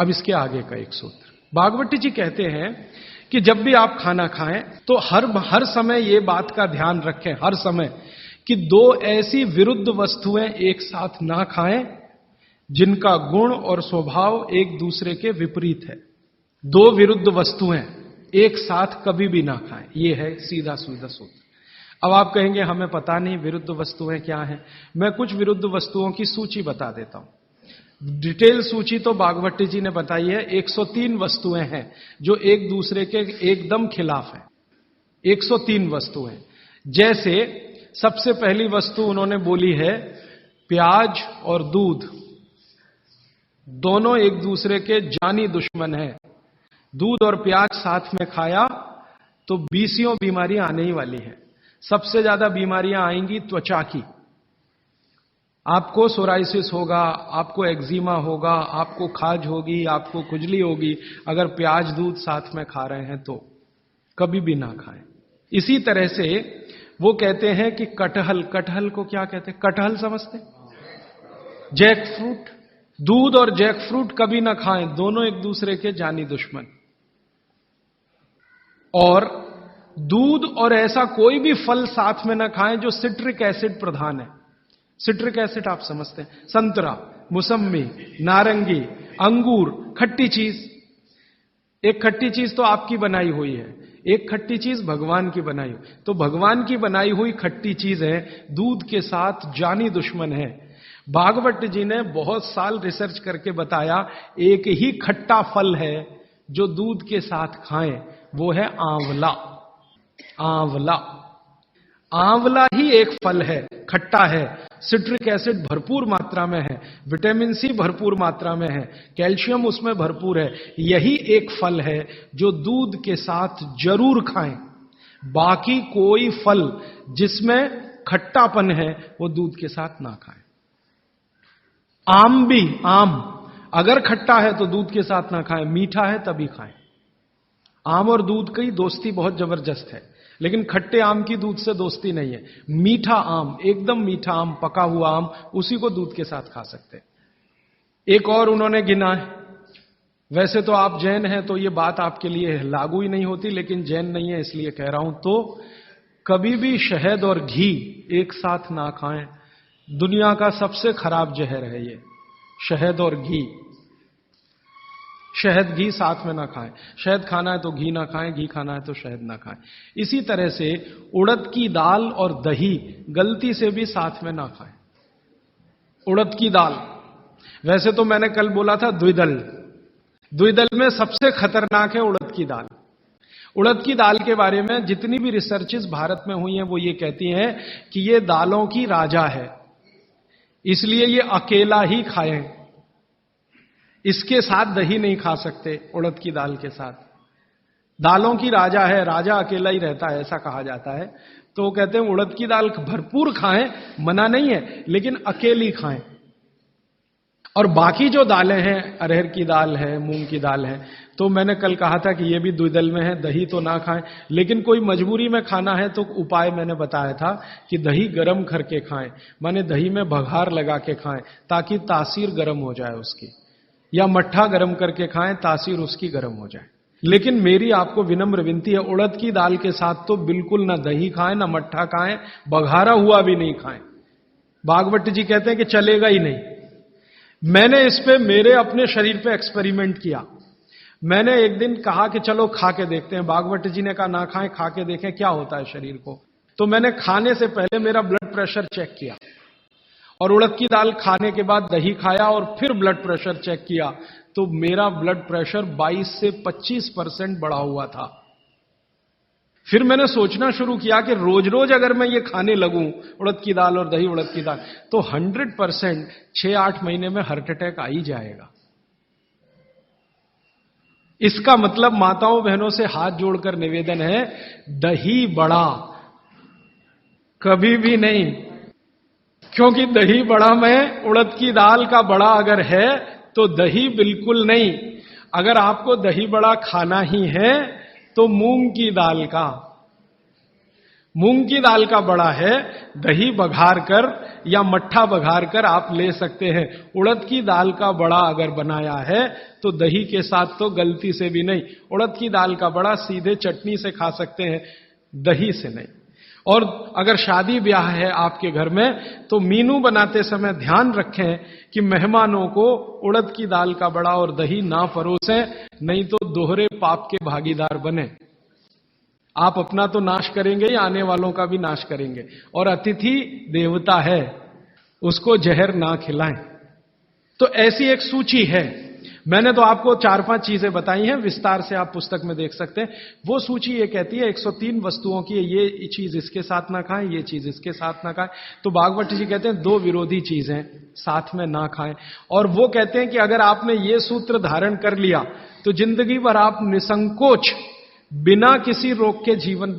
अब इसके आगे का एक सूत्र, भागवती जी कहते हैं कि जब भी आप खाना खाएं तो हर समय ये बात का ध्यान रखें, हर समय, कि दो ऐसी विरुद्ध वस्तुएं एक साथ ना खाएं जिनका गुण और स्वभाव एक दूसरे के विपरीत है। दो विरुद्ध वस्तुएं एक साथ कभी भी ना खाएं, ये है सीधा सीधा सूत्र। अब आप कहेंगे हमें पता नहीं विरुद्ध वस्तुएं क्या हैं। मैं कुछ विरुद्ध वस्तुओं की सूची बता देता हूं। डिटेल सूची तो भागवती जी ने बताई है। 103 वस्तुएं हैं जो एक दूसरे के एकदम खिलाफ है। 103 वस्तुएं। जैसे सबसे पहली वस्तु उन्होंने बोली है, प्याज और दूध दोनों एक दूसरे के जानी दुश्मन हैं। दूध और प्याज साथ में खाया तो 20 बीमारियां आने ही वाली हैं। सबसे ज्यादा बीमारियां आएंगी त्वचा की। आपको सोराइसिस होगा, आपको एक्जिमा होगा, आपको खाज होगी, आपको खुजली होगी अगर प्याज दूध साथ में खा रहे हैं तो कभी भी ना खाएं। इसी तरह से वो कहते हैं कि कटहल को क्या कहते हैं? कटहल समझते? जैक फ्रूट, दूध और जैक फ्रूट कभी ना खाएं, दोनों एक दूसरे के जानी दुश्मन। और दूध और ऐसा कोई भी फल साथ में ना खाएं जो सिट्रिक एसिड प्रधान है। सिट्रिक एसिड आप समझते हैं, संतरा, मौसम्मी, नारंगी, अंगूर, खट्टी चीज। एक खट्टी चीज तो आपकी बनाई हुई है, एक खट्टी चीज भगवान की बनाई हुई। तो भगवान की बनाई हुई खट्टी चीज है, दूध के साथ जानी दुश्मन है। भागवत जी ने बहुत साल रिसर्च करके बताया, एक ही खट्टा फल है जो दूध के साथ खाएं, वो है आंवला। आंवला, आंवला ही एक फल है, खट्टा है, सिट्रिक एसिड भरपूर मात्रा में है, विटामिन सी भरपूर मात्रा में है, कैल्शियम उसमें भरपूर है। यही एक फल है जो दूध के साथ जरूर खाएं। बाकी कोई फल जिसमें खट्टापन है वो दूध के साथ ना खाएं। आम भी, आम अगर खट्टा है तो दूध के साथ ना खाएं, मीठा है तभी खाएं। आम और दूध की दोस्ती बहुत जबरदस्त है, लेकिन खट्टे आम की दूध से दोस्ती नहीं है। मीठा आम, एकदम मीठा आम, पका हुआ आम, उसी को दूध के साथ खा सकते हैं। एक और उन्होंने गिना है, वैसे तो आप जैन हैं तो ये बात आपके लिए लागू ही नहीं होती, लेकिन जैन नहीं है इसलिए कह रहा हूं, तो कभी भी शहद और घी एक साथ ना खाएं। दुनिया का सबसे खराब जहर है ये, शहद और घी। शहद घी साथ में ना खाएं। शहद खाना है तो घी ना खाएं, घी खाना है तो शहद ना खाएं। इसी तरह से उड़द की दाल और दही गलती से भी साथ में ना खाएं। उड़द की दाल, वैसे तो मैंने कल बोला था द्विदल, द्विदल में सबसे खतरनाक है उड़द की दाल। उड़द की दाल के बारे में जितनी भी रिसर्चेस भारत में हुई हैं वो ये कहती हैं कि ये दालों की राजा है, इसलिए ये अकेला ही खाएं, इसके साथ दही नहीं खा सकते। उड़द की दाल के साथ, दालों की राजा है, राजा अकेला ही रहता है ऐसा कहा जाता है। तो वो कहते हैं उड़द की दाल भरपूर खाएं, मना नहीं है, लेकिन अकेली खाएं। और बाकी जो दालें हैं, अरहर की दाल है, मूंग की दाल है, तो मैंने कल कहा था कि ये भी द्विदल में है, दही तो ना खाएं। लेकिन कोई मजबूरी में खाना है तो उपाय मैंने बताया था कि दही गर्म करके खाएं, माने दही में बघार लगा के खाएं ताकि तासीर गर्म हो जाए उसकी, या मट्ठा गर्म करके खाएं, तासीर उसकी गर्म हो जाए। लेकिन मेरी आपको विनम्र विनती है, उड़द की दाल के साथ तो बिल्कुल ना दही खाएं, ना मट्ठा खाएं, बघारा हुआ भी नहीं खाएं। भागवत जी कहते हैं कि चलेगा ही नहीं। मैंने इस पे मेरे अपने शरीर पे एक्सपेरिमेंट किया। मैंने एक दिन कहा कि चलो खा के देखते हैं। भागवत जी ने कहा ना खाएं, खा के देखें क्या होता है शरीर को। तो मैंने खाने से पहले मेरा ब्लड प्रेशर चेक किया, और उड़द की दाल खाने के बाद दही खाया और फिर ब्लड प्रेशर चेक किया, तो मेरा ब्लड प्रेशर 22 से 25% बढ़ा हुआ था। फिर मैंने सोचना शुरू किया कि रोज रोज अगर मैं ये खाने लगूं, उड़द की दाल और दही उड़द की दाल, तो 100% 6-8 महीने में हार्ट अटैक आ ही जाएगा। इसका मतलब माताओं बहनों से हाथ जोड़कर निवेदन है, दही बड़ा कभी भी नहीं, क्योंकि दही बड़ा में उड़द की दाल का बड़ा अगर है तो दही बिल्कुल नहीं। अगर आपको दही बड़ा खाना ही है तो मूंग की दाल का, मूंग की दाल का बड़ा है, दही बघार कर या मट्ठा बघार कर आप ले सकते हैं। उड़द की दाल का बड़ा अगर बनाया है तो दही के साथ तो गलती से भी नहीं। उड़द की दाल का बड़ा सीधे चटनी से खा सकते हैं, दही से नहीं। और अगर शादी ब्याह है आपके घर में तो मीनू बनाते समय ध्यान रखें कि मेहमानों को उड़द की दाल का बड़ा और दही ना परोसें, नहीं तो दोहरे पाप के भागीदार बने। आप अपना तो नाश करेंगे या आने वालों का भी नाश करेंगे। और अतिथि देवता है, उसको जहर ना खिलाएं। तो ऐसी एक सूची है। मैंने तो आपको 4-5 चीजें बताई हैं, विस्तार से आप पुस्तक में देख सकते हैं। वो सूची ये कहती है 103 वस्तुओं की, ये चीज इसके साथ ना खाएं, ये चीज इसके साथ ना खाएं। तो भागवत जी कहते हैं 2 विरोधी चीजें साथ में ना खाएं। और वो कहते हैं कि अगर आपने ये सूत्र धारण कर लिया तो जिंदगी भर आप निसंकोच बिना किसी रोग के जीवन